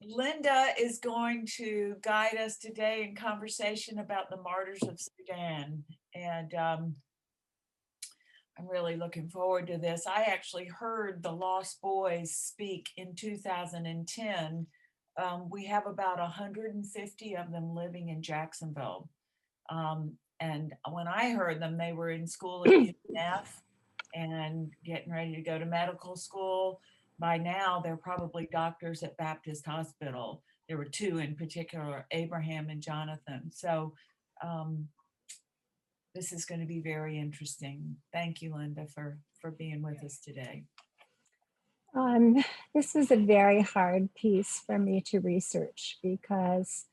Linda is going to guide us today in conversation about the Martyrs of Sudan. And I'm really looking forward to this. I actually heard the Lost Boys speak in 2010. We have about 150 of them living in Jacksonville. And when I heard them, they were in school at UNF and getting ready to go to medical school. By now, they're probably doctors at Baptist Hospital. There were two in particular, Abraham and Jonathan. So this is going to be very interesting. Thank you, Linda, for being with us today. This was a very hard piece for me to research because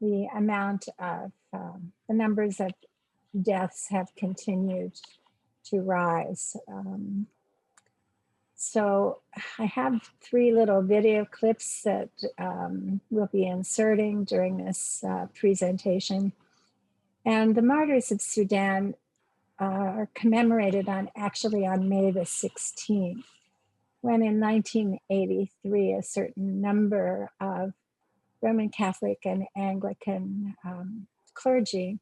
the amount of the numbers of deaths have continued to rise. So I have 3 little video clips that we'll be inserting during this presentation. And the Martyrs of Sudan are commemorated actually on May the 16th, when in 1983, a certain number of Roman Catholic and Anglican clergy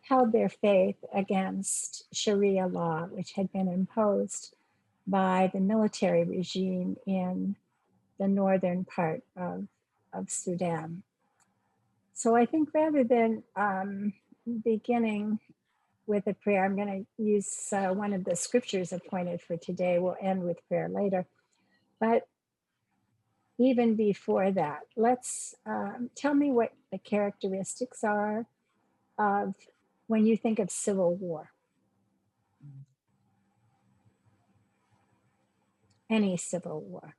held their faith against Sharia law, which had been imposed by the military regime in the northern part of Sudan. So I think rather than beginning with a prayer, I'm going to use one of the scriptures appointed for today. We'll end with prayer later. But even before that, let's tell me what the characteristics are of when you think of civil war. Any civil war.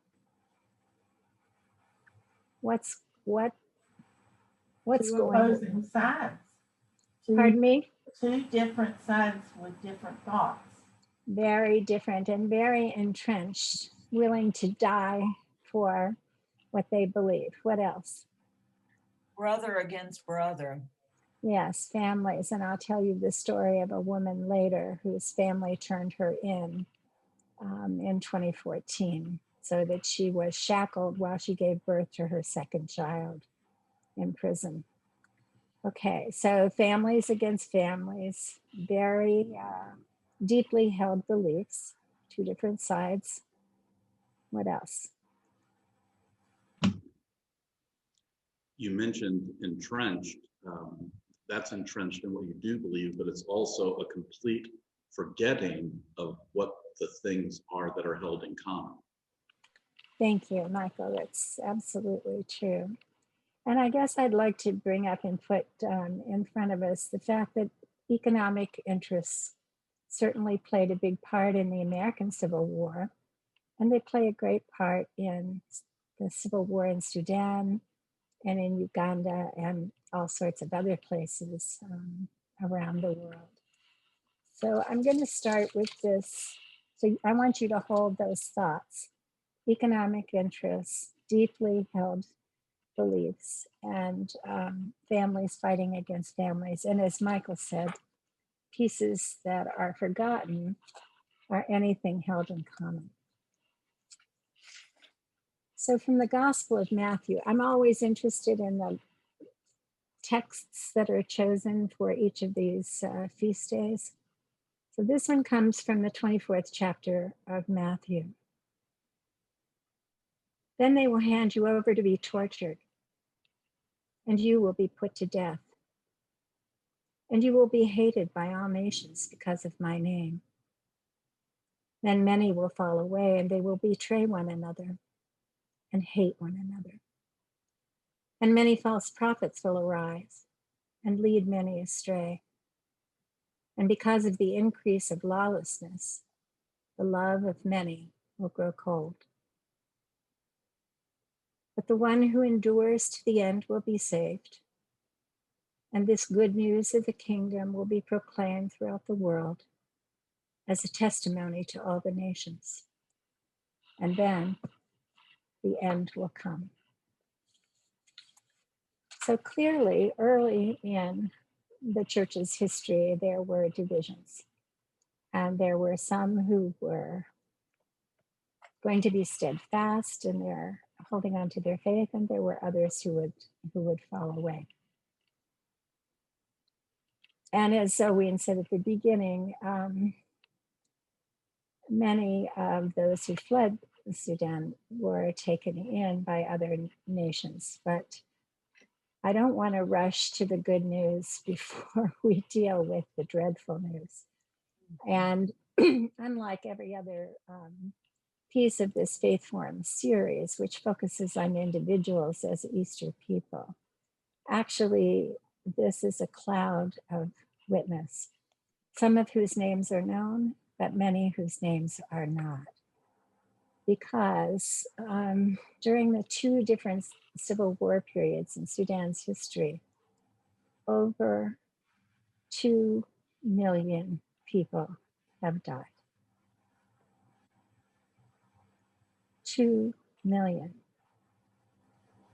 What's going on? Opposing sides. Pardon me? 2 different sides with different thoughts. Very different and very entrenched, willing to die for what they believe. What else? Brother against brother. Yes, families. And I'll tell you the story of a woman later whose family turned her in 2014, so that she was shackled while she gave birth to her 2nd child in prison. Okay, so families against families, very deeply held beliefs, 2 different sides. What else? You mentioned entrenched. That's entrenched in what you do believe, but it's also a complete forgetting of what the things are that are held in common. Thank you, Michael. That's absolutely true. And I guess I'd like to bring up and put in front of us the fact that economic interests certainly played a big part in the American Civil War, and they play a great part in the Civil War in Sudan and in Uganda and all sorts of other places around the world. So I'm going to start with this. So I want you to hold those thoughts. Economic interests, deeply held beliefs, and families fighting against families. And as Michael said, pieces that are forgotten are anything held in common. So from the Gospel of Matthew, I'm always interested in the texts that are chosen for each of these feast days. So this one comes from the 24th chapter of Matthew. Then they will hand you over to be tortured, and you will be put to death. And you will be hated by all nations because of my name. Then many will fall away, and they will betray one another and hate one another. And many false prophets will arise and lead many astray. And because of the increase of lawlessness, the love of many will grow cold. But the one who endures to the end will be saved. And this good news of the kingdom will be proclaimed throughout the world as a testimony to all the nations. And then the end will come. So clearly, early in the church's history, there were divisions. And there were some who were going to be steadfast and they're holding on to their faith, and there were others who would fall away. And as Zoe said at the beginning, many of those who fled Sudan were taken in by other nations, but I don't want to rush to the good news before we deal with the dreadful news. And unlike every other piece of this Faith Forum series, which focuses on individuals as Easter people, actually, this is a cloud of witness, some of whose names are known, but many whose names are not. Because during the two different civil war periods in Sudan's history, over 2 million people have died. 2 million.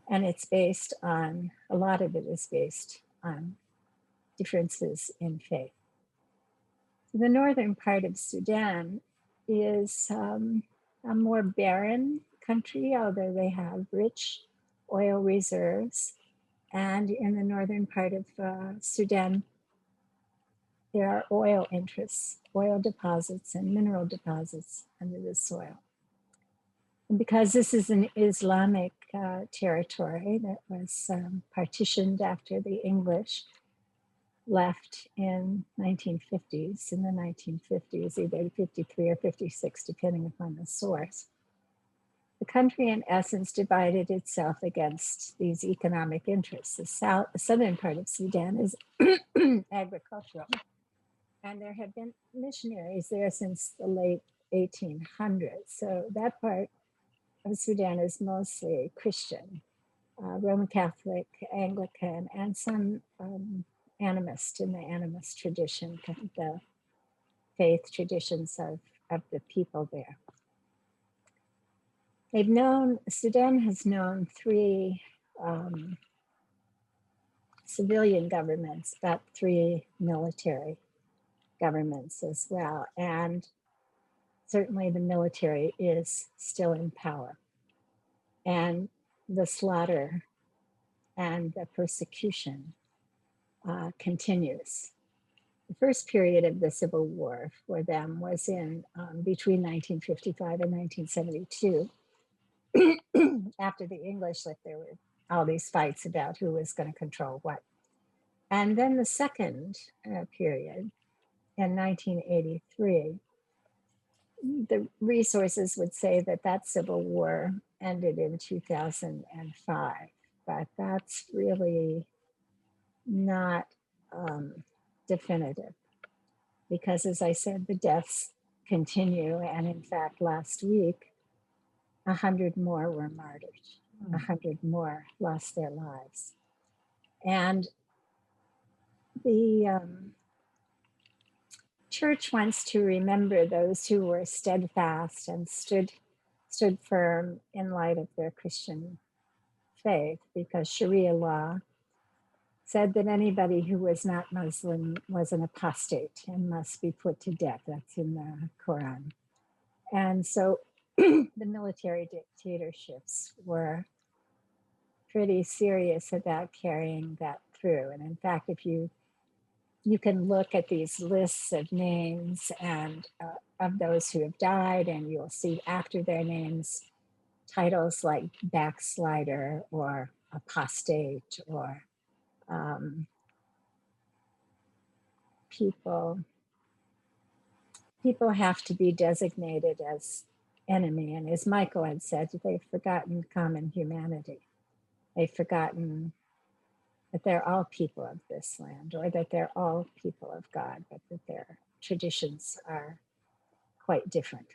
And it's based on, a lot of it is based on differences in faith. The northern part of Sudan is a more barren country, although they have rich oil reserves. And in the northern part of Sudan, there are oil interests, oil deposits and mineral deposits under the soil. And because this is an Islamic territory that was partitioned after the English left in 1950s, in the 1950s, either 53 or 56, depending upon the source. The country, in essence, divided itself against these economic interests. The southern part of Sudan is agricultural, and there have been missionaries there since the late 1800s. So that part of Sudan is mostly Christian, Roman Catholic, Anglican, and some animist in the animist tradition, the faith traditions of the people there. Sudan has known 3 civilian governments, but 3 military governments as well. And certainly the military is still in power. And the slaughter and the persecution continues. The first period of the Civil War for them was in between 1955 and 1972. After the English left, there were all these fights about who was going to control what. And then the second period in 1983, the resources would say that that Civil War ended in 2005, but that's really not definitive, because as I said, the deaths continue, and in fact, last week, 100 more were martyred. 100 more lost their lives. And the church wants to remember those who were steadfast and stood firm in light of their Christian faith, because Sharia law said that anybody who was not Muslim was an apostate and must be put to death. That's in the Quran. And so the military dictatorships were pretty serious about carrying that through. And in fact, if you can look at these lists of names and of those who have died, and you'll see after their names titles like backslider or apostate, or people have to be designated as enemy. And as Michael had said, they've forgotten common humanity. They've forgotten that they're all people of this land, or that they're all people of God, but that their traditions are quite different.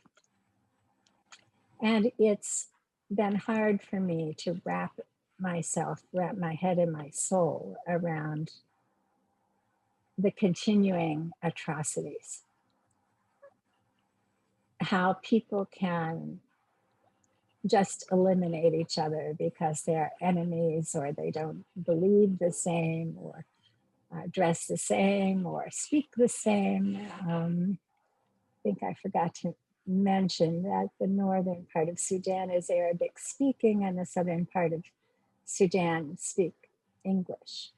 And it's been hard for me to wrap my head and my soul around the continuing atrocities. How people can just eliminate each other because they're enemies, or they don't believe the same, or dress the same, or speak the same. I think I forgot to mention that the northern part of Sudan is Arabic speaking and the southern part of Sudan speak English.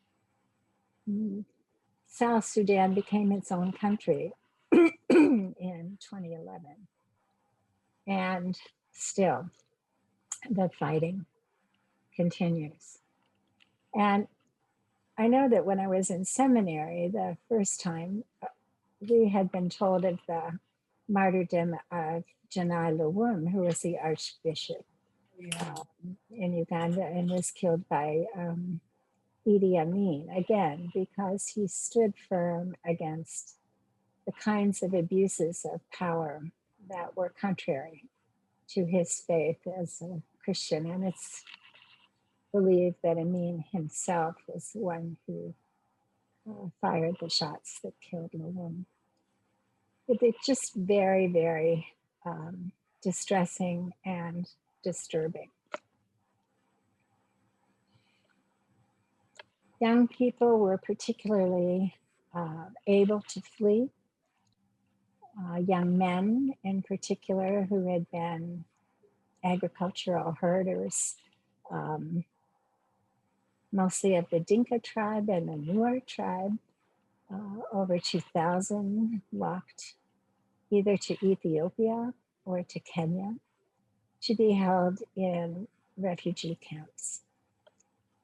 South Sudan became its own country in 2011. And still, the fighting continues. And I know that when I was in seminary the first time, we had been told of the martyrdom of Janai Lawum, who was the archbishop in Uganda and was killed by Idi Amin, again, because he stood firm against the kinds of abuses of power that were contrary to his faith as a Christian. And it's believed that Amin himself was the one who fired the shots that killed Lawum. It's just very, very distressing and disturbing. Young people were particularly able to flee. Young men in particular who had been agricultural herders, mostly of the Dinka tribe and the Nuer tribe. Over 2,000 walked either to Ethiopia or to Kenya to be held in refugee camps.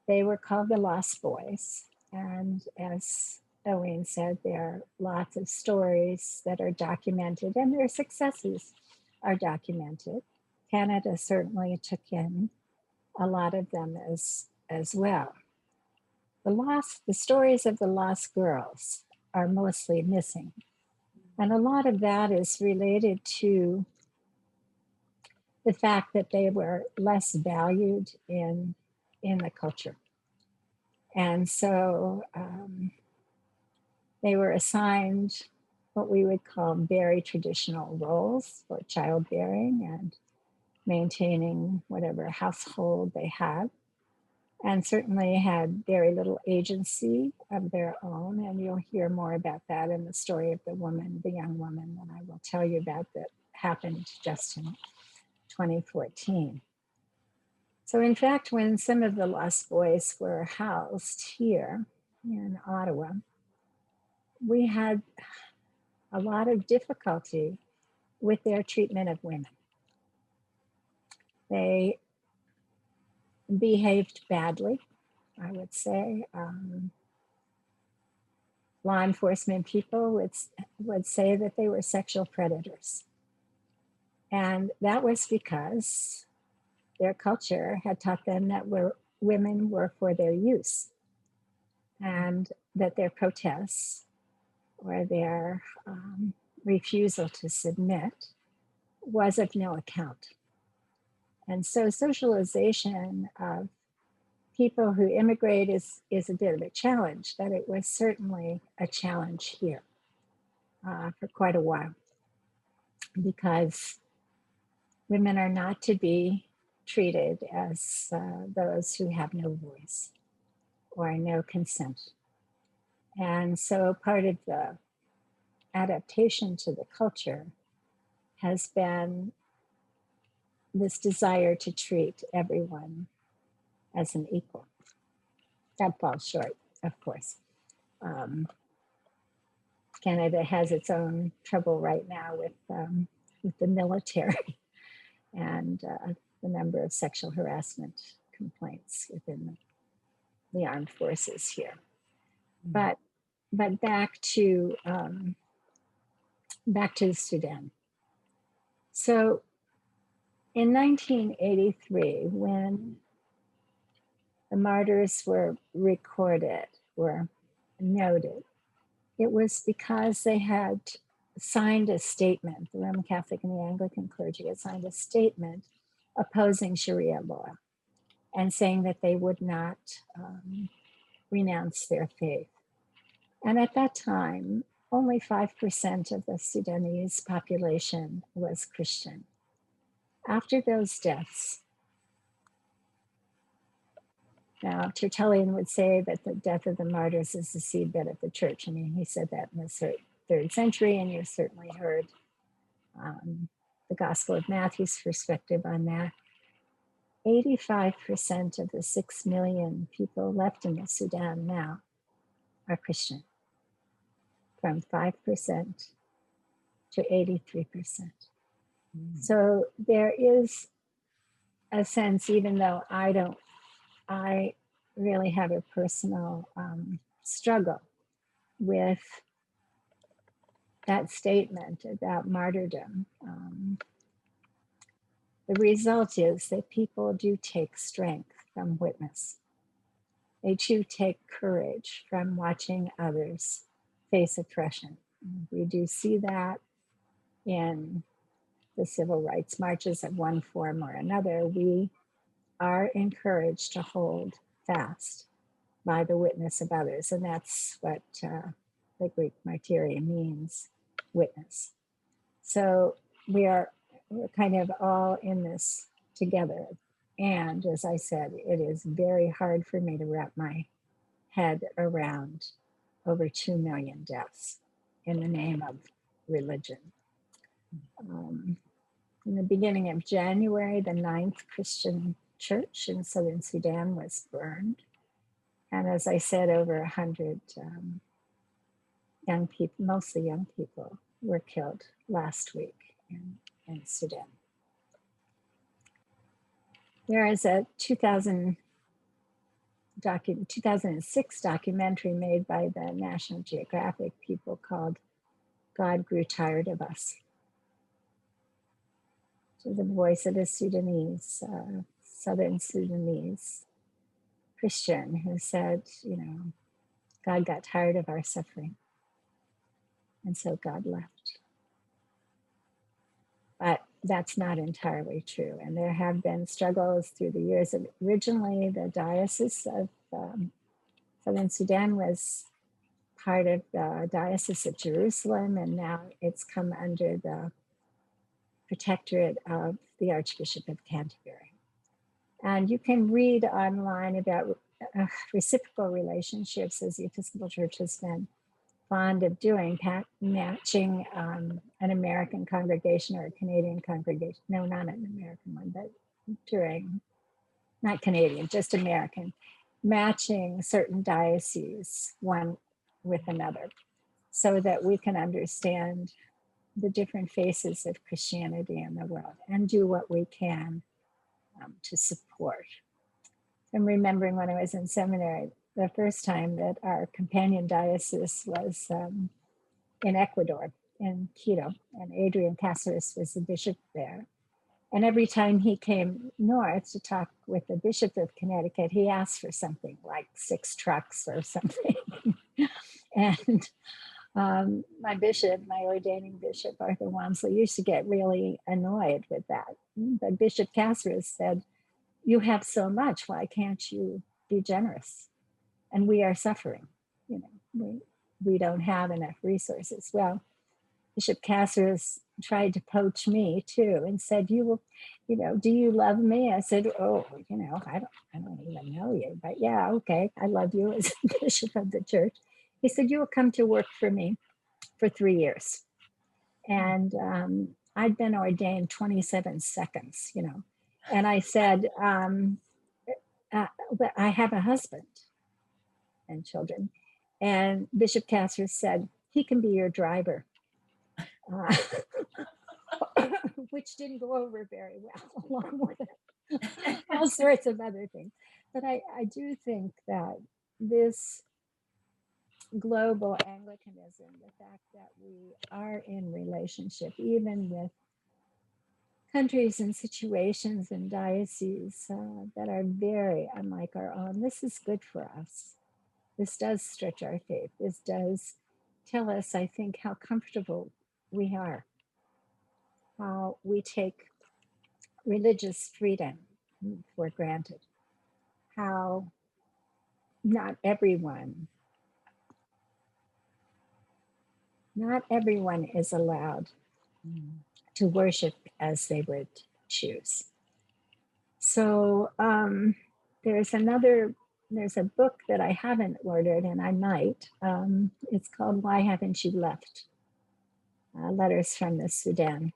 They were called the Lost Boys, and as Owain said, there are lots of stories that are documented, and their successes are documented. Canada certainly took in a lot of them as well. The stories of the lost girls are mostly missing. And a lot of that is related to the fact that they were less valued in the culture. And so they were assigned what we would call very traditional roles for childbearing and maintaining whatever household they had, and certainly had very little agency of their own. And you'll hear more about that in the story of the young woman that I will tell you about that happened just in 2014. So in fact, when some of the Lost Boys were housed here in Ottawa, we had a lot of difficulty with their treatment of women. They behaved badly, I would say. Law enforcement people would say that they were sexual predators. And that was because their culture had taught them that women were for their use, and that their protests or their refusal to submit was of no account. And so socialization of people who immigrate is a bit of a challenge, but it was certainly a challenge here for quite a while, because women are not to be treated as those who have no voice or no consent. And so part of the adaptation to the culture has been this desire to treat everyone as an equal. That falls short, of course. Canada has its own trouble right now with the military and the number of sexual harassment complaints within the armed forces here. But back to Sudan. So in 1983, when the Martyrs were recorded, were noted, it was because they had signed a statement, the Roman Catholic and the Anglican clergy had signed a statement opposing Sharia law and saying that they would not renounce their faith. And at that time, only 5% of the Sudanese population was Christian. After those deaths, now Tertullian would say that the death of the martyrs is the seedbed of the church. I mean, he said that in the 3rd century, and you certainly heard the Gospel of Matthew's perspective on that, 85% of the 6 million people left in the Sudan now are Christian, from 5% to 83%. So there is a sense, even though I really have a personal struggle with that statement about martyrdom. The result is that people do take strength from witness. They do take courage from watching others face oppression. We do see that in the civil rights marches of one form or another. We are encouraged to hold fast by the witness of others. And that's what the Greek martyria means, witness. So we're kind of all in this together. And as I said, it is very hard for me to wrap my head around over 2 million deaths in the name of religion. In the beginning of January, the 9th Christian church in southern Sudan was burned. And as I said, over 100 young people, mostly young people, were killed last week in Sudan. There is a 2006 documentary made by the National Geographic people called God Grew Tired of Us. So the voice of a Sudanese, southern Sudanese Christian who said, you know, God got tired of our suffering. And so God left. But that's not entirely true. And there have been struggles through the years. Originally, the Diocese of Southern Sudan was part of the Diocese of Jerusalem, and now it's come under the protectorate of the Archbishop of Canterbury. And you can read online about reciprocal relationships, as the Episcopal Church has been fond of doing, matching an American congregation or a Canadian congregation. No, not an American one, but not Canadian, just American, matching certain dioceses one with another so that we can understand the different faces of Christianity in the world and do what we can to support. I'm remembering when I was in seminary, the first time that our companion diocese was in Ecuador, in Quito, and Adrian Cáceres was the bishop there. And every time he came north to talk with the Bishop of Connecticut, he asked for something like 6 trucks or something. And my bishop, my ordaining bishop, Arthur Walmsley, used to get really annoyed with that. But Bishop Cáceres said, "You have so much, why can't you be generous? And we are suffering, you know, we don't have enough resources." Well, Bishop Cáceres tried to poach me too and said, "You will, you know, do you love me?" I said, "Oh, you know, I don't even know you, but yeah, okay, I love you as bishop of the church." He said, "You will come to work for me for 3 years." And I'd been ordained 27 seconds, you know. And I said, but I have a husband and children. And Bishop Cáceres said, "He can be your driver," which didn't go over very well, along with all sorts of other things. But I do think that this global Anglicanism, the fact that we are in relationship, even with countries and situations and dioceses that are very unlike our own, this is good for us. This does stretch our faith. This does tell us, I think, how comfortable we are, how we take religious freedom for granted, how not everyone is allowed to worship as they would choose. So there's a book that I haven't ordered, and I might. It's called "Why Haven't You Left? Letters from the Sudan."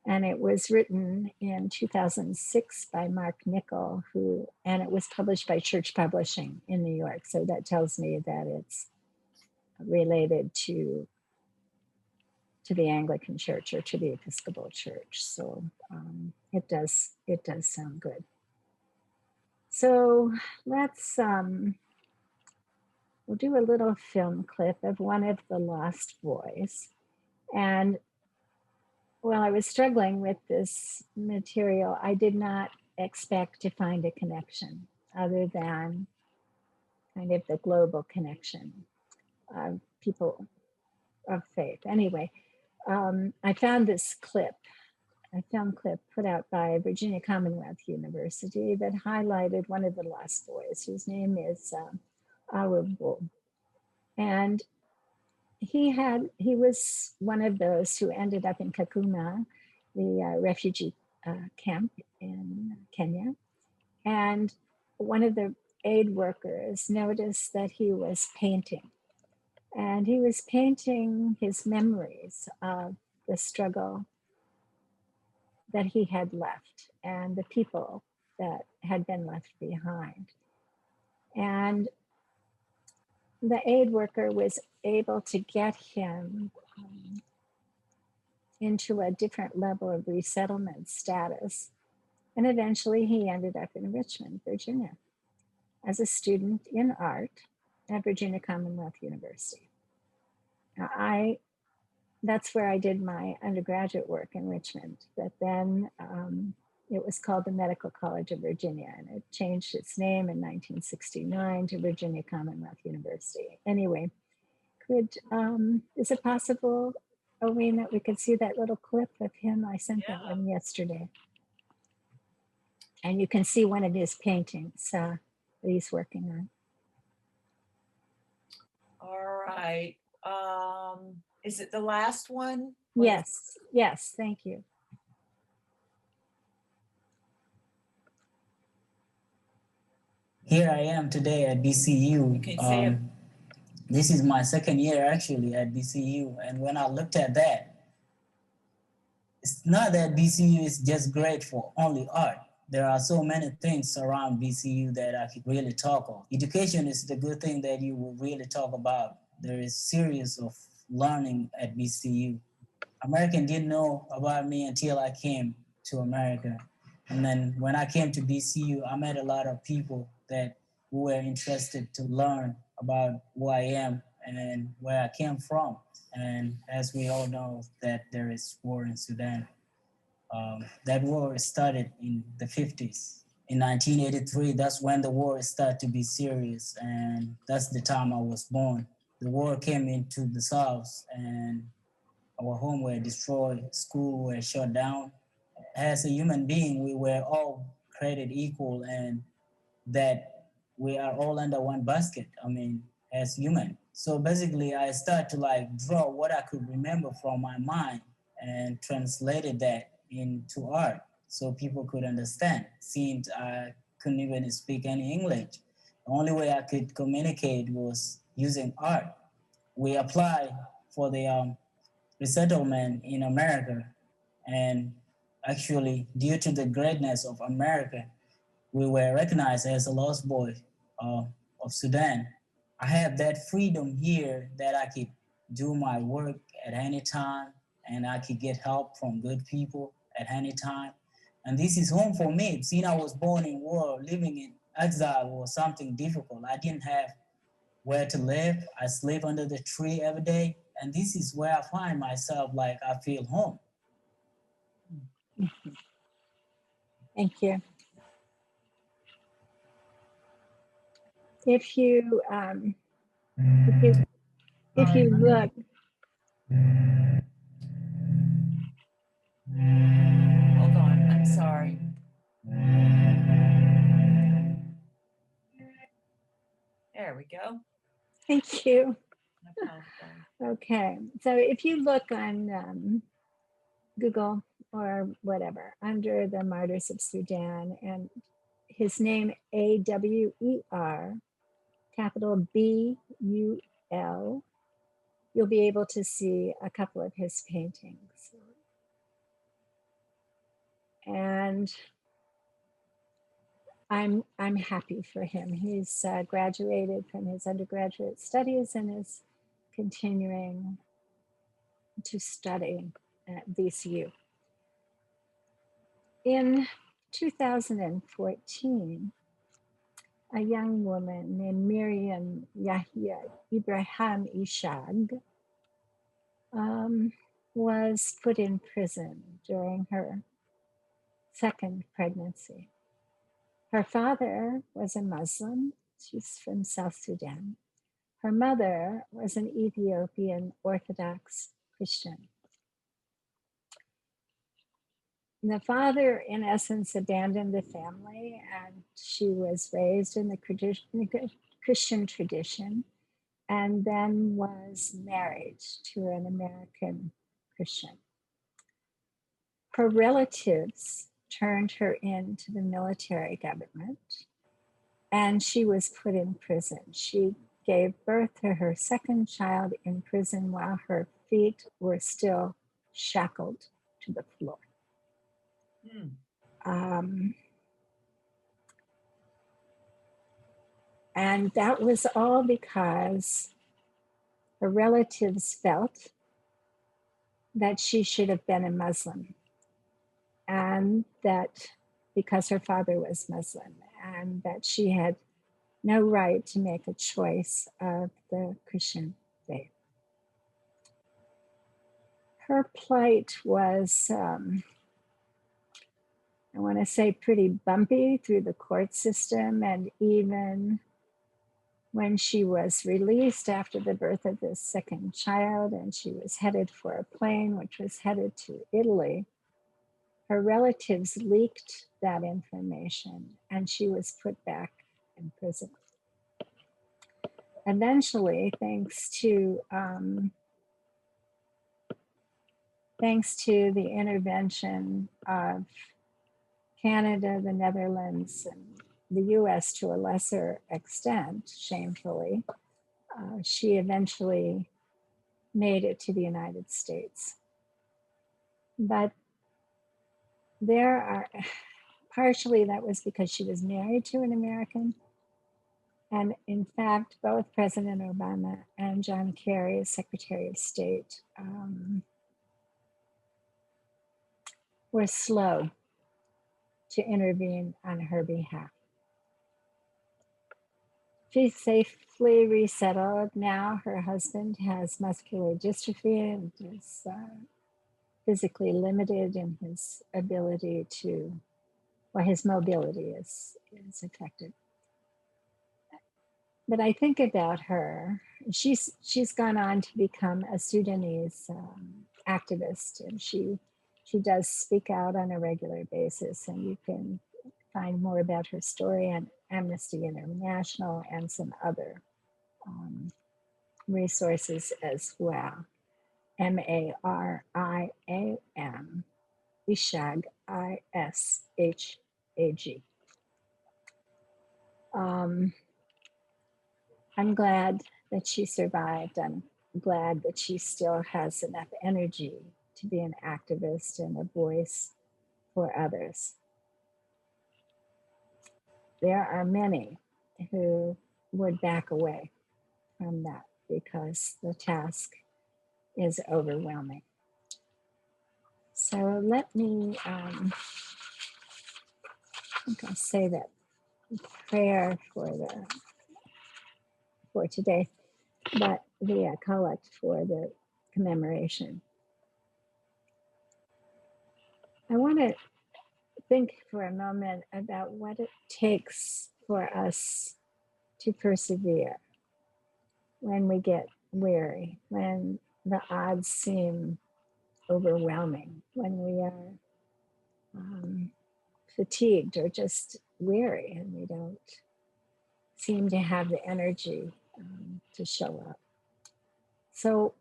And it was written in 2006 by Mark Nichol, and it was published by Church Publishing in New York. So that tells me that it's related to the Anglican Church or to the Episcopal Church. So it does sound good. So let's, we'll do a little film clip of one of the Lost Boys. And while I was struggling with this material, I did not expect to find a connection other than kind of the global connection of people of faith. Anyway, I found this clip, a film clip put out by Virginia Commonwealth University that highlighted one of the Lost Boys, whose name is Awubu. And he was one of those who ended up in Kakuma, the refugee camp in Kenya. And one of the aid workers noticed that he was painting. And he was painting his memories of the struggle that he had left and the people that had been left behind. And the aid worker was able to get him into a different level of resettlement status. And eventually he ended up in Richmond, Virginia, as a student in art at Virginia Commonwealth University. Now, that's where I did my undergraduate work in Richmond, but then it was called the Medical College of Virginia, and it changed its name in 1969 to Virginia Commonwealth University. Anyway, is it possible, Owen, that we could see that little clip of him? I sent that one yesterday. And you can see one of his paintings that he's working on. All right. Is it the last one? Yes, yes, thank you. Here I am today at BCU. You can see it. This is my second year actually at BCU. And when I looked at that, it's not that BCU is just great for only art. There are so many things around BCU that I could really talk on. Education is the good thing that you will really talk about. There is series of learning at BCU. American didn't know about me until I came to America. And then when I came to BCU, I met a lot of people that were interested to learn about who I am and where I came from. And as we all know that there is war in Sudan. That war started in the 50s. In 1983, that's when the war started to be serious. And that's the time I was born. The war came into the South and our home were destroyed, school were shut down. As a human being, we were all created equal and that we are all under one basket, as human. So basically I started to draw what I could remember from my mind and translated that into art so people could understand, since I couldn't even speak any English. The only way I could communicate was using art. We applied for the resettlement in America, and actually due to the greatness of America, we were recognized as a lost boy of Sudan. I have that freedom here that I could do my work at any time and I could get help from good people at any time. And this is home for me. Since I was born in war, living in exile was something difficult. I didn't have where to live. I sleep under the tree every day. And this is where I find myself, I feel home. Thank you. If you look, Hold on, I'm sorry. There we go. thank you. I apologize. Okay, so if you look on Google or whatever, under the Martyrs of Sudan, and his name AWER, capital BUL, you'll be able to see a couple of his paintings. And I'm happy for him. He's graduated from his undergraduate studies and is continuing to study at VCU. In 2014, a young woman named Miriam Yahya Ibrahim Ishag was put in prison during her second pregnancy. Her father was a Muslim. She's from South Sudan. Her mother was an Ethiopian Orthodox Christian. The father, in essence, abandoned the family, and she was raised in the Christian tradition and then was married to an American Christian. Her relatives turned her into the military government, and she was put in prison. She gave birth to her second child in prison while her feet were still shackled to the floor. And that was all because her relatives felt that she should have been a Muslim, and that because her father was Muslim, and that she had no right to make a choice of the Christian faith. Her plight was, I want to say, pretty bumpy through the court system, and even when she was released after the birth of this second child and she was headed for a plane which was headed to Italy, her relatives leaked that information and she was put back in prison. Eventually, thanks to the intervention of Canada, the Netherlands, and the US to a lesser extent, shamefully, she eventually made it to the United States. But there are, partially that was because she was married to an American. And in fact, both President Obama and John Kerry, as Secretary of State, were slow to intervene on her behalf. She's safely resettled now. Her husband has muscular dystrophy and is physically limited in his ability to, or his mobility is affected. But I think about her. She's gone on to become a Sudanese activist, and she does speak out on a regular basis, and you can find more about her story on Amnesty International and some other resources as well. Mariam Ishag, Ishag. I'm glad that she survived. I'm glad that she still has enough energy to be an activist and a voice for others. There are many who would back away from that because the task is overwhelming. So let me, I think I'll say that prayer for today, but the collect for the commemoration. I want to think for a moment about what it takes for us to persevere when we get weary, when the odds seem overwhelming, when we are fatigued or just weary and we don't seem to have the energy to show up. So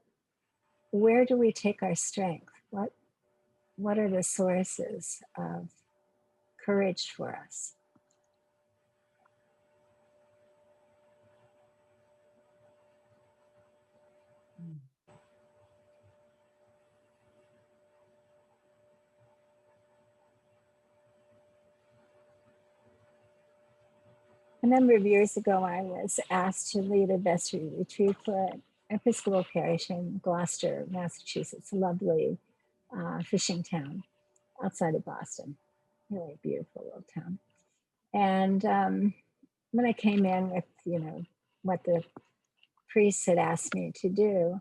where do we take our strength? What are the sources of courage for us? A number of years ago, I was asked to lead a vestry retreat for an Episcopal parish in Gloucester, Massachusetts, a lovely fishing town outside of Boston. Really beautiful little town. And when I came in with, what the priests had asked me to do,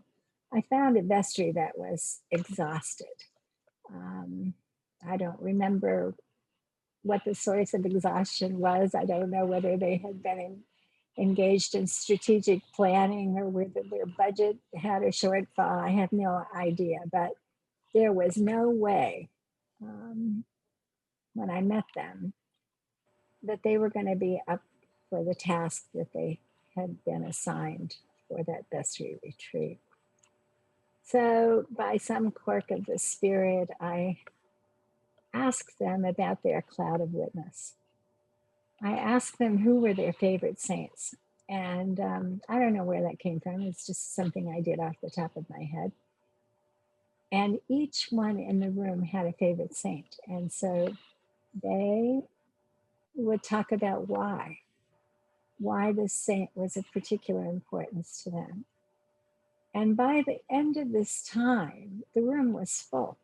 I found a vestry that was exhausted. I don't remember what the source of exhaustion was. I don't know whether they had been engaged in strategic planning or whether their budget had a shortfall. I have no idea, but there was no way when I met them that they were going to be up for the task that they had been assigned for that vestry retreat. So by some quirk of the spirit, I asked them about their cloud of witness. I asked them who were their favorite saints. And I don't know where that came from. It's just something I did off the top of my head. And each one in the room had a favorite saint. And so they would talk about why this saint was of particular importance to them. And by the end of this time, the room was full.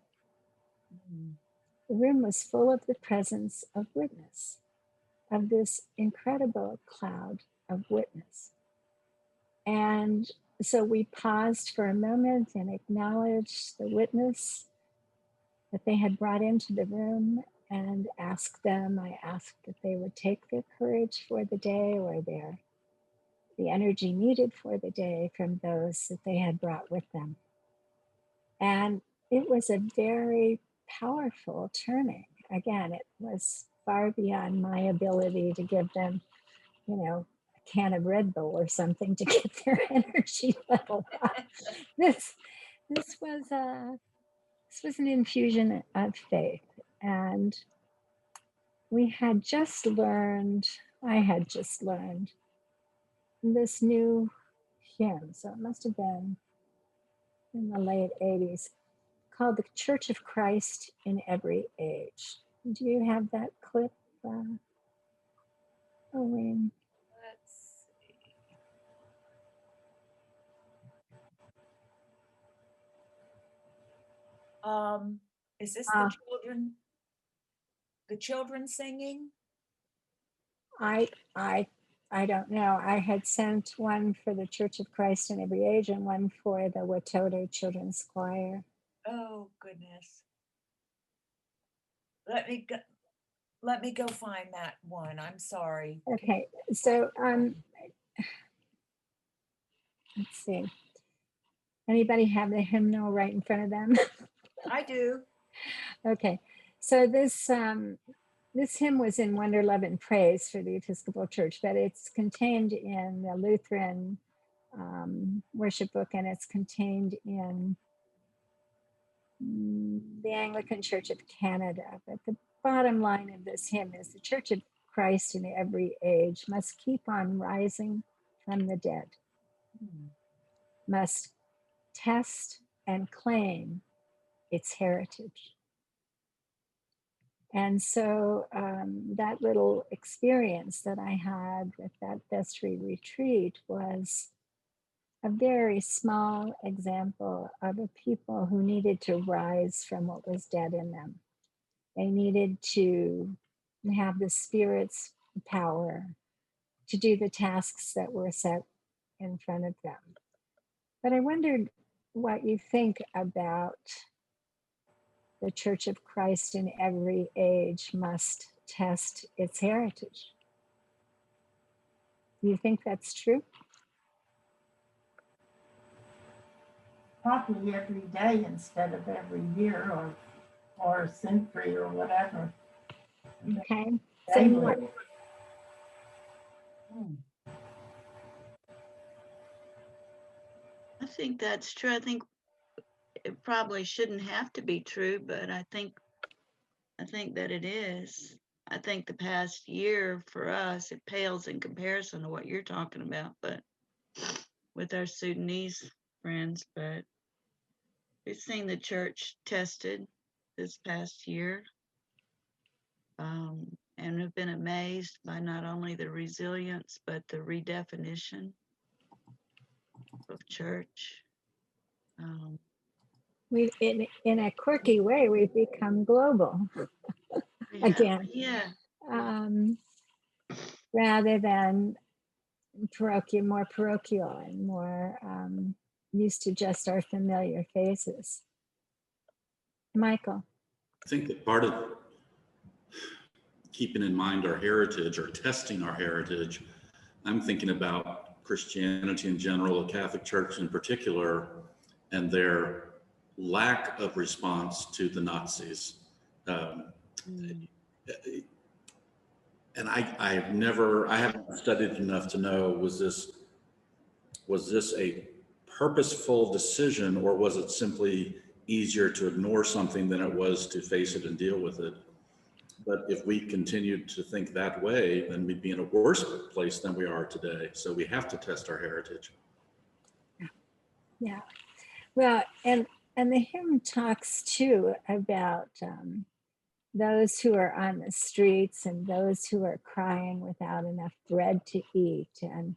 The room was full of the presence of witness, of this incredible cloud of witness. And so we paused for a moment and acknowledged the witness that they had brought into the room and asked them, I asked that they would take their courage for the day or the energy needed for the day from those that they had brought with them. And it was a very powerful turning. Again, it was far beyond my ability to give them, a can of Red Bull or something to get their energy level up. This was an infusion of faith, and I had just learned this new hymn. So it must have been in the late 80s, called The Church of Christ in Every Age. Do you have that clip, Wayne? Let's see. Is this the children? The children singing? I don't know. I had sent one for the Church of Christ in Every Age and one for the Watoto Children's Choir. Oh goodness. Let me go find that one. I'm sorry. Okay, so let's see. Anybody have the hymnal right in front of them? I do. Okay, so this hymn was in Wonder, Love, and Praise for the Episcopal Church, but it's contained in the Lutheran worship book, and it's contained in the Anglican Church of Canada. But the bottom line of this hymn is the Church of Christ in every age must keep on rising from the dead, must test and claim its heritage. And so that little experience that I had with that vestry retreat was a very small example of a people who needed to rise from what was dead in them. They needed to have the Spirit's power to do the tasks that were set in front of them. But I wondered what you think about the Church of Christ in every age must test its heritage. Do you think that's true? Probably every day instead of every year or century or whatever. Okay. Say more. Daily. I think that's true. I think it probably shouldn't have to be true, but I think that it is. I think the past year for us, it pales in comparison to what you're talking about, but with our Sudanese friends, but we've seen the church tested this past year. And have been amazed by not only the resilience, but the redefinition of church. We, in a quirky way, we've become global again, Yeah. rather than more parochial and more used to just our familiar faces. Michael. I think that part of keeping in mind our heritage or testing our heritage, I'm thinking about Christianity in general, the Catholic Church in particular, and their lack of response to the Nazis. And I haven't studied enough to know, was this a purposeful decision, or was it simply easier to ignore something than it was to face it and deal with it? But if we continued to think that way, then we'd be in a worse place than we are today. So we have to test our heritage. Yeah. Well, and the hymn talks too about those who are on the streets and those who are crying without enough bread to eat. And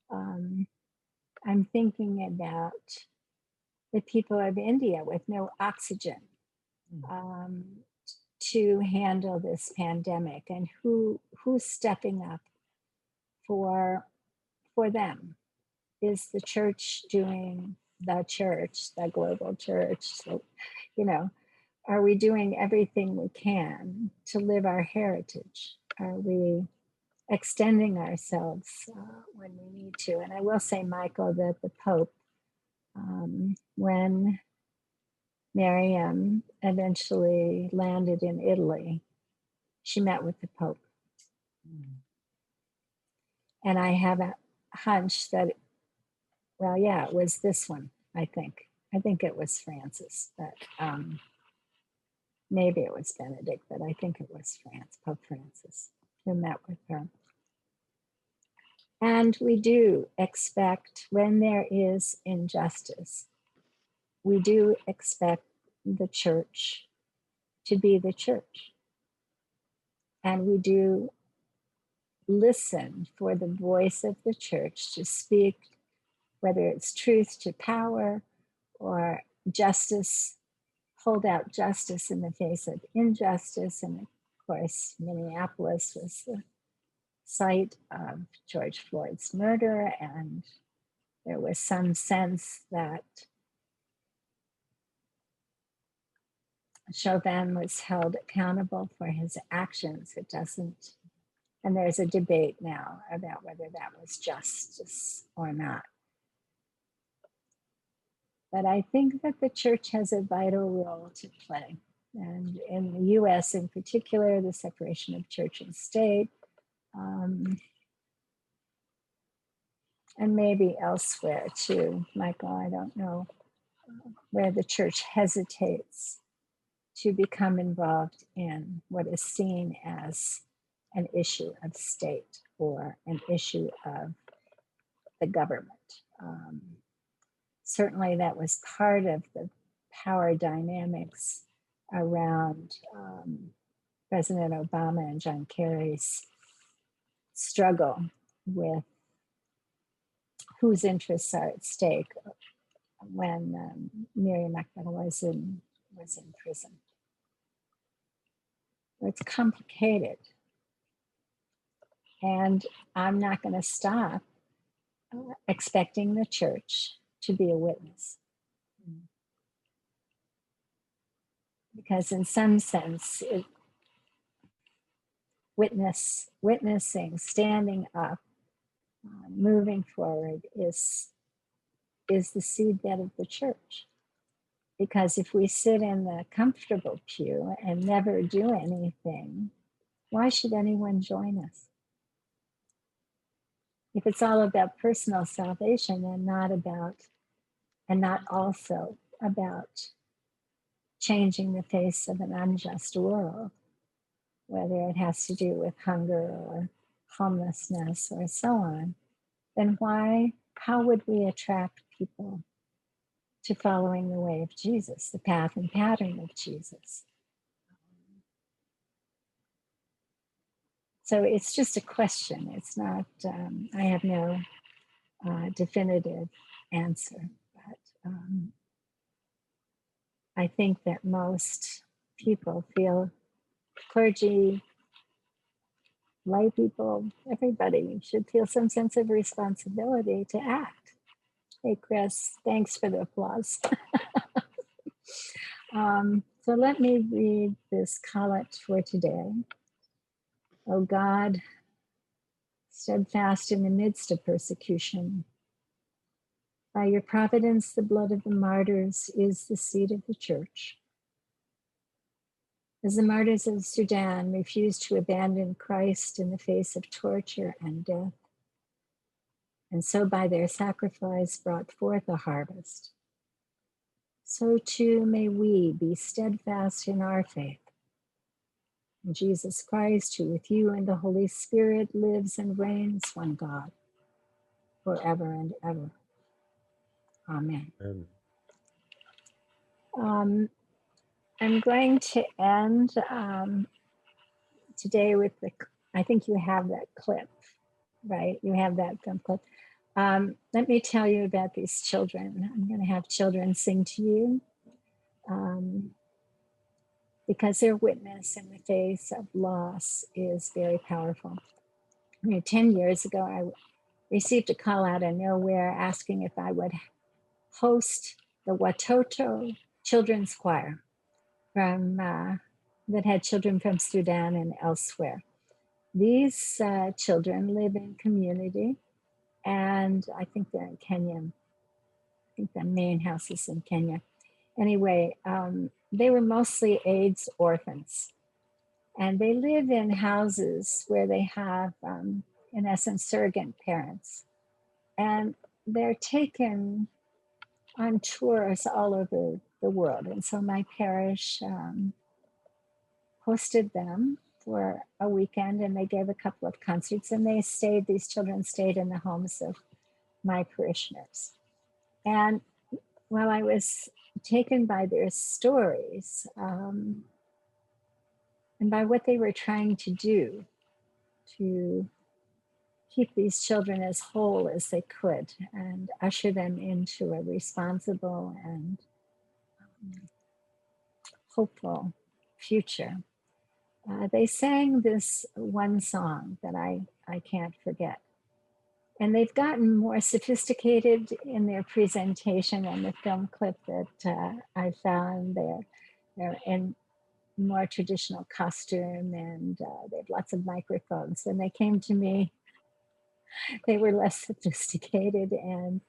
I'm thinking about the people of India with no oxygen to handle this pandemic, and who's stepping up for them. Is the church doing the global church? So, are we doing everything we can to live our heritage? Are we extending ourselves when we need to? And I will say, Michael, that the Pope, when Miriam eventually landed in Italy, she met with the Pope. And I have a hunch that, it was this one, I think. I think it was Francis, but maybe it was Benedict, but I think it was Pope Francis, who met with her. And we do expect, when there is injustice, we do expect the church to be the church. And we do listen for the voice of the church to speak, whether it's truth to power or justice, hold out justice in the face of injustice. And of course, Minneapolis was the site of George Floyd's murder, and there was some sense that Chauvin was held accountable for his actions. It doesn't, and there's a debate now about whether that was justice or not. But I think that the church has a vital role to play. And in the US in particular, the separation of church and state, and maybe elsewhere too, Michael, I don't know, where the church hesitates to become involved in what is seen as an issue of state or an issue of the government. Certainly that was part of the power dynamics around President Obama and John Kerry's struggle with whose interests are at stake when Miriam Makeba was in prison. It's complicated. And I'm not going to stop expecting the church to be a witness. Because in some sense, witnessing, standing up, moving forward is the seedbed of the church. Because if we sit in the comfortable pew and never do anything, why should anyone join us? If it's all about personal salvation and not also about changing the face of an unjust world, whether it has to do with hunger or homelessness or so on, then how would we attract people to following the way of Jesus, the path and pattern of Jesus? So it's just a question. It's not, I have no definitive answer, but I think that most people feel, clergy, lay people, everybody should feel some sense of responsibility to act. Hey, Chris, thanks for the applause. So let me read this collect for today. O God, steadfast in the midst of persecution, by your providence, the blood of the martyrs is the seed of the church. As the martyrs of Sudan refused to abandon Christ in the face of torture and death, and so by their sacrifice brought forth a harvest, so too may we be steadfast in our faith. In Jesus Christ, who with you and the Holy Spirit lives and reigns, one God, forever and ever. Amen. I'm going to end today with I think you have that clip, right? You have that film clip. Let me tell you about these children. I'm going to have children sing to you because their witness in the face of loss is very powerful. 10 years ago, I received a call out of nowhere asking if I would host the Watoto Children's Choir from that had children from Sudan and elsewhere. These children live in community, and I think they're in Kenya. I think the main house is in Kenya. Anyway, they were mostly AIDS orphans, and they live in houses where they have, in essence, surrogate parents, and they're taken on tours all over the world. And so my parish hosted them for a weekend, and they gave a couple of concerts, and these children stayed in the homes of my parishioners. And while I was taken by their stories and by what they were trying to do to keep these children as whole as they could and usher them into a responsible and hopeful future, they sang this one song that I can't forget. And they've gotten more sophisticated in their presentation on the film clip that I found. They're in more traditional costume, and they have lots of microphones. When they came to me, they were less sophisticated, and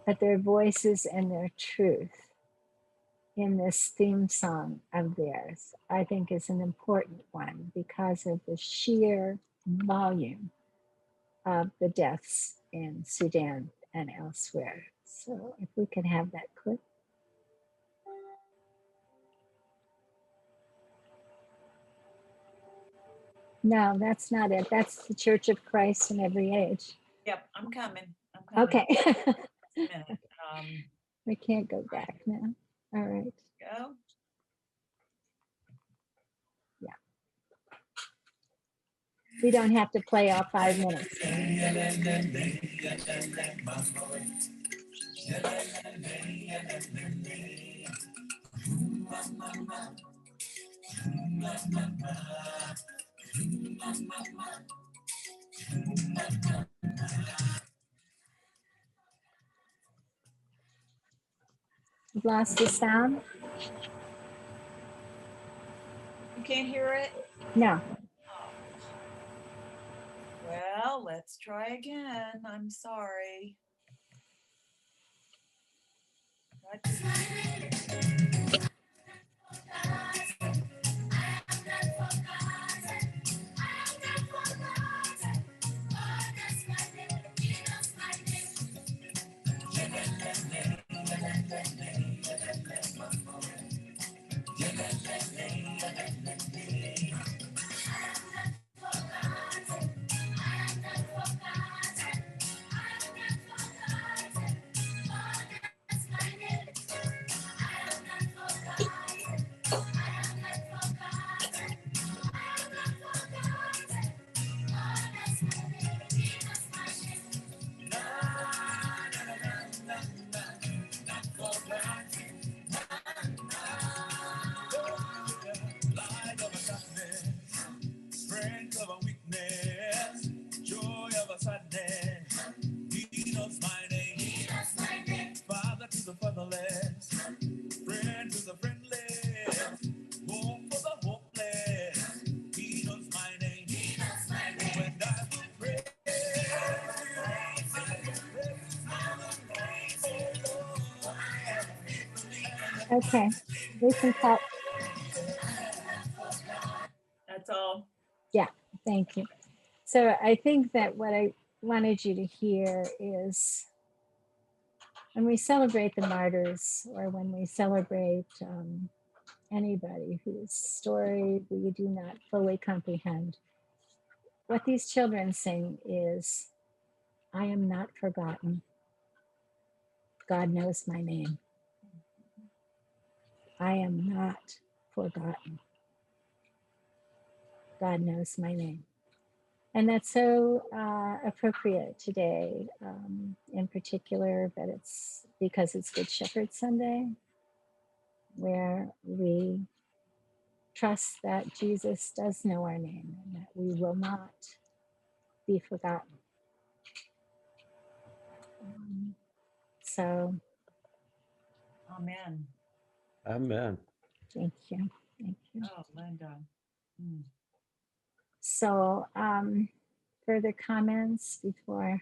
but their voices and their truth in this theme song of theirs, I think, is an important one because of the sheer volume of the deaths in Sudan and elsewhere. So if we could have that clip. No, that's not it. That's the Church of Christ in every age. Yep, I'm coming. Okay. Just a minute. We can't go back now. All right. Go. Yeah. We don't have to play all 5 minutes. You've lost the sound? You can't hear it? No. Well, let's try again. I'm sorry. Okay, we can talk. That's all. Thank you. So I think that what I wanted you to hear is when we celebrate the martyrs, or when we celebrate anybody whose story we do not fully comprehend, what these children sing is, I am not forgotten. God knows my name. I am not forgotten. God knows my name. And that's so appropriate today, in particular, but it's because it's Good Shepherd Sunday, where we trust that Jesus does know our name and that we will not be forgotten. So Amen. Amen. thank you. Thank you. Oh, Linda. Mm. So further comments before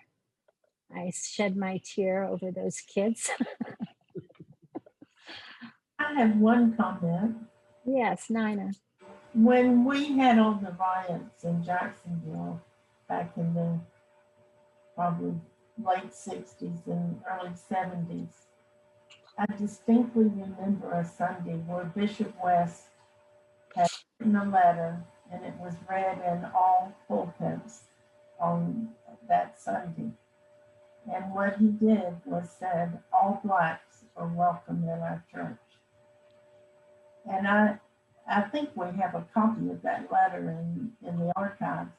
I shed my tear over those kids? I have one comment. Yes, Nina. When we had all the riots in Jacksonville back in the probably late 60s and early 70s, I distinctly remember a Sunday where Bishop West had written a letter and it was read in all pulpits on that Sunday. And what he did was said, all Blacks are welcome in our church. And I think we have a copy of that letter in the archives,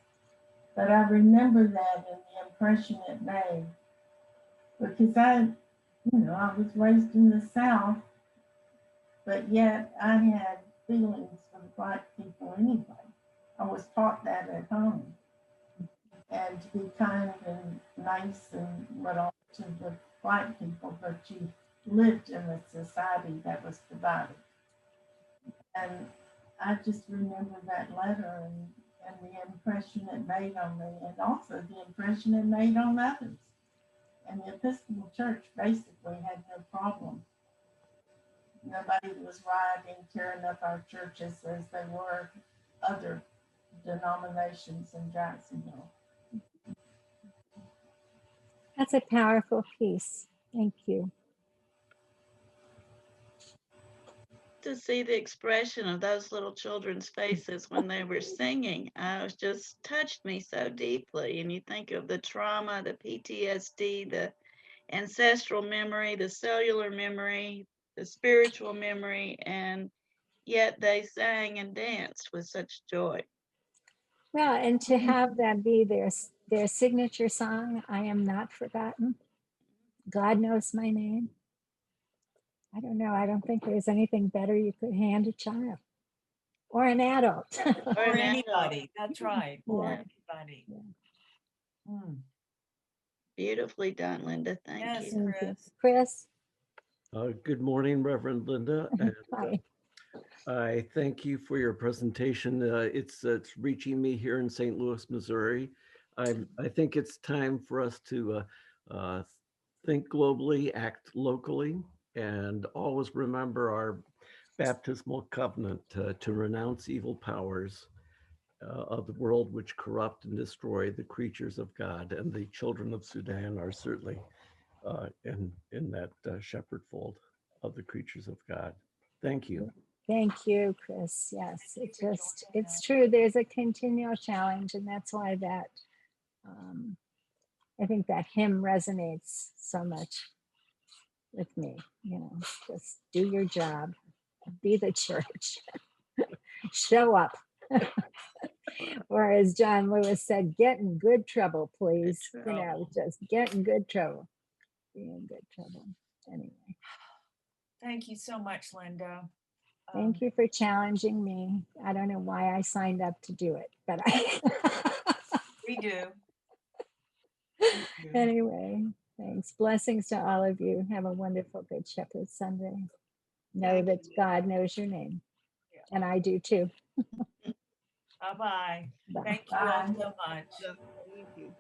but I remember that and the impression it made, because I was raised in the South, but yet I had feelings for the Black people anyway. I was taught that at home, and to be kind and nice and what to the Black people, but you lived in a society that was divided. And I just remember that letter and the impression it made on me, and also the impression it made on others. And the Episcopal Church basically had no problem. Nobody was rioting, tearing up our churches as they were other denominations in Jacksonville. That's a powerful piece. Thank you. To see the expression of those little children's faces when they were singing, it was just touched me so deeply. And you think of the trauma, the PTSD, the ancestral memory, the cellular memory, the spiritual memory, and yet they sang and danced with such joy. Well, and to have that be their signature song, I am not forgotten. God knows my name. I don't know. I don't think there's anything better you could hand a child or an adult. Or an anybody. That's right. Or Yeah. anybody. Yeah. Mm. Beautifully done, Linda. Thank Yes, you. Thank you. Chris. Chris, Good morning, Reverend Linda. And, hi. I thank you for your presentation. It's reaching me here in St. Louis, Missouri. I think it's time for us to think globally, act locally, and always remember our baptismal covenant to renounce evil powers of the world which corrupt and destroy the creatures of God. And the children of Sudan are certainly in that shepherd fold of the creatures of God. Thank you. Thank you, Chris. Yes, Thank it's you for just, joining it's us. true. There's a continual challenge, and that's why that, I think that hymn resonates so much with me. Just do your job, be the church, show up. Or as John Lewis said, get in good trouble, please. Good trouble. Just get in good trouble. Be in good trouble. Anyway, Thank you so much, Linda. thank you for challenging me. I don't know why I signed up to do it, but We do. Anyway, thanks. Blessings to all of you. Have a wonderful Good Shepherd Sunday. Know Thank that God knows your name. Yeah. And I do too. Bye-bye. Bye. Thank you all so much. Thank you.